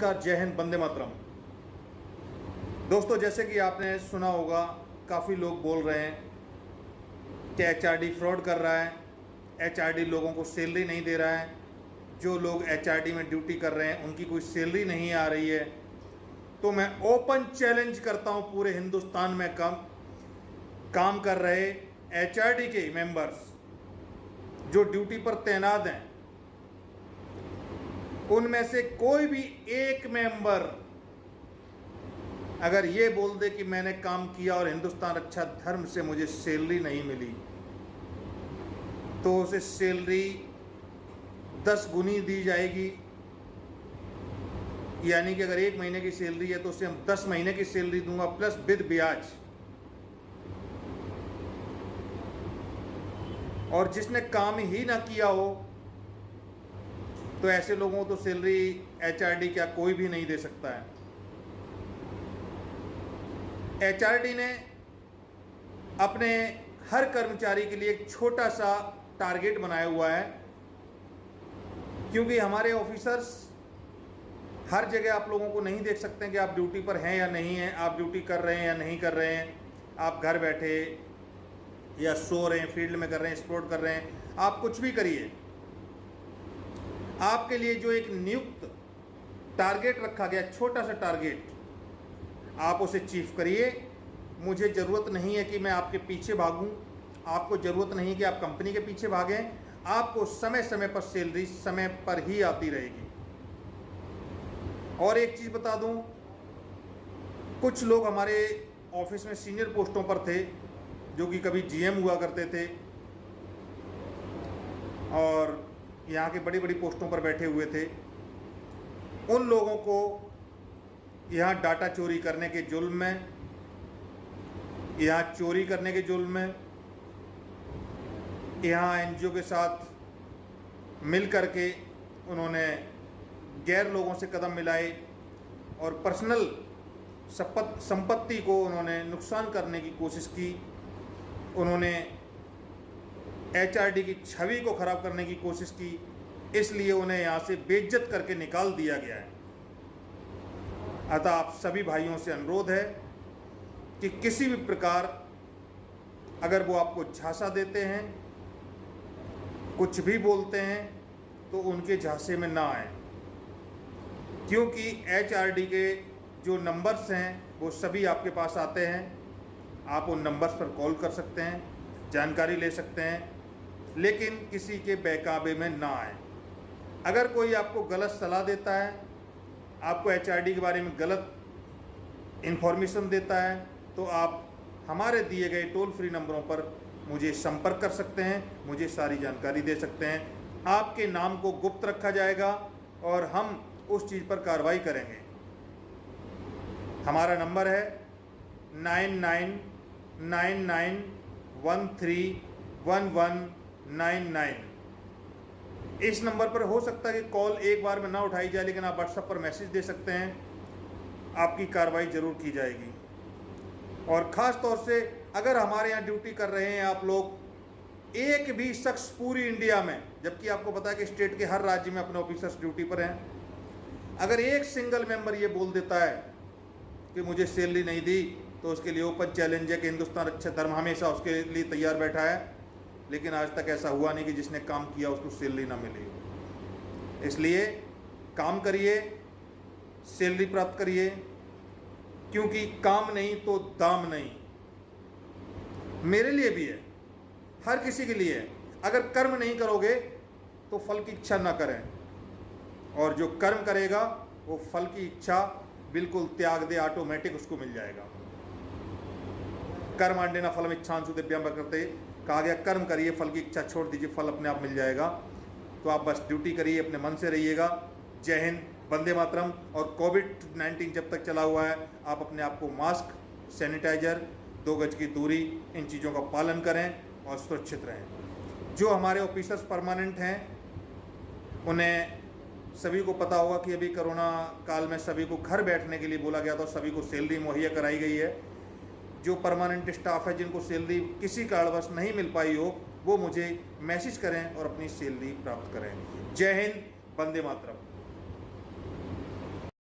नमस्कार, जय हिंद, वंदे मातरम। दोस्तों, जैसे कि आपने सुना होगा, काफ़ी लोग बोल रहे हैं कि एचआरडी फ्रॉड कर रहा है, एचआरडी लोगों को सैलरी नहीं दे रहा है, जो लोग एचआरडी में ड्यूटी कर रहे हैं उनकी कोई सैलरी नहीं आ रही है। तो मैं ओपन चैलेंज करता हूं पूरे हिंदुस्तान में काम कर रहे एचआरडी के मेंबर्स जो ड्यूटी पर तैनात हैं, उनमें से कोई भी एक मेंबर अगर ये बोल दे कि मैंने काम किया और हिंदुस्तान रक्षा धर्म से मुझे सैलरी नहीं मिली, तो उसे सैलरी 10 गुनी दी जाएगी। यानी कि अगर 1 महीने की सैलरी है तो उसे हम 10 महीने की सैलरी दूंगा प्लस विद ब्याज। और जिसने काम ही ना किया हो तो ऐसे लोगों को तो सैलरी एचआरडी क्या कोई भी नहीं दे सकता है। एचआरडी ने अपने हर कर्मचारी के लिए एक छोटा सा टारगेट बनाया हुआ है, क्योंकि हमारे ऑफिसर्स हर जगह आप लोगों को नहीं देख सकते हैं कि आप ड्यूटी पर हैं या नहीं हैं, आप ड्यूटी कर रहे हैं या नहीं कर रहे हैं, आप घर बैठे या सो रहे हैं, फील्ड में कर रहे हैं, स्पोर्ट कर रहे हैं, आप कुछ भी करिए। आपके लिए जो एक नियुक्त टारगेट रखा गया, छोटा सा टारगेट, आप उसे अचीव करिए। मुझे ज़रूरत नहीं है कि मैं आपके पीछे भागूं, आपको ज़रूरत नहीं है कि आप कंपनी के पीछे भागें। आपको समय समय पर सैलरी समय पर ही आती रहेगी। और एक चीज़ बता दूं, कुछ लोग हमारे ऑफिस में सीनियर पोस्टों पर थे जो कि कभी जीएम हुआ करते थे और यहाँ के बड़ी बड़ी पोस्टों पर बैठे हुए थे। उन लोगों को यहाँ डाटा चोरी करने के जुल्म में, यहाँ चोरी करने के जुल्म में, यहाँ एनजीओ के साथ मिल करके उन्होंने गैर लोगों से कदम मिलाए और पर्सनल संपत्ति को उन्होंने नुकसान करने की कोशिश की। उन्होंने एचआरडी की छवि को खराब करने की कोशिश की, इसलिए उन्हें यहाँ से बेइज्जत करके निकाल दिया गया है। अतः आप सभी भाइयों से अनुरोध है कि किसी भी प्रकार अगर वो आपको झांसा देते हैं, कुछ भी बोलते हैं, तो उनके झांसे में ना आए, क्योंकि एचआरडी के जो नंबर्स हैं वो सभी आपके पास आते हैं। आप उन नंबर्स पर कॉल कर सकते हैं, जानकारी ले सकते हैं, लेकिन किसी के बहकावे में ना आए। अगर कोई आपको गलत सलाह देता है, आपको एचआरडी के बारे में गलत इन्फॉर्मेशन देता है, तो आप हमारे दिए गए टोल फ्री नंबरों पर मुझे संपर्क कर सकते हैं, मुझे सारी जानकारी दे सकते हैं। आपके नाम को गुप्त रखा जाएगा और हम उस चीज़ पर कार्रवाई करेंगे। हमारा नंबर है 9999131199। इस नंबर पर हो सकता है कि कॉल एक बार में ना उठाई जाए, लेकिन आप व्हाट्सएप पर मैसेज दे सकते हैं, आपकी कार्रवाई जरूर की जाएगी। और ख़ास तौर से अगर हमारे यहाँ ड्यूटी कर रहे हैं आप लोग, एक भी शख्स पूरी इंडिया में, जबकि आपको पता है कि स्टेट के हर राज्य में अपने ऑफिसर्स ड्यूटी पर हैं, अगर एक सिंगल मेंबर ये बोल देता है कि मुझे सैलरी नहीं दी, तो उसके लिए ओपन चैलेंज है कि हिंदुस्तान रक्षा धर्म हमेशा उसके लिए तैयार बैठा है। लेकिन आज तक ऐसा हुआ नहीं कि जिसने काम किया उसको सैलरी ना मिली। इसलिए काम करिए, सैलरी प्राप्त करिए, क्योंकि काम नहीं तो दाम नहीं। मेरे लिए भी है, हर किसी के लिए है। अगर कर्म नहीं करोगे तो फल की इच्छा ना करें, और जो कर्म करेगा वो फल की इच्छा बिल्कुल त्याग दे, ऑटोमेटिक उसको मिल जाएगा। कर्मांडेन फलम इच्छांसु दिव्यम करते कहा गया, कर्म करिए, फल की इच्छा छोड़ दीजिए, फल अपने आप मिल जाएगा। तो आप बस ड्यूटी करिए, अपने मन से रहिएगा। जय हिंद, वंदे मातरम। और कोविड-19 जब तक चला हुआ है, आप अपने आप को मास्क, सैनिटाइजर, 2 गज की दूरी, इन चीज़ों का पालन करें और सुरक्षित रहें। जो हमारे ऑफिसर्स परमानेंट हैं, उन्हें सभी को पता होगा कि अभी कोरोना काल में सभी को घर बैठने के लिए बोला गया था, सभी को सैलरी मुहैया कराई गई है। जो परमानेंट स्टाफ है, जिनको सैलरी किसी कारणवश नहीं मिल पाई हो, वो मुझे मैसेज करें और अपनी सैलरी प्राप्त करें। जय हिंद, वंदे मातरम।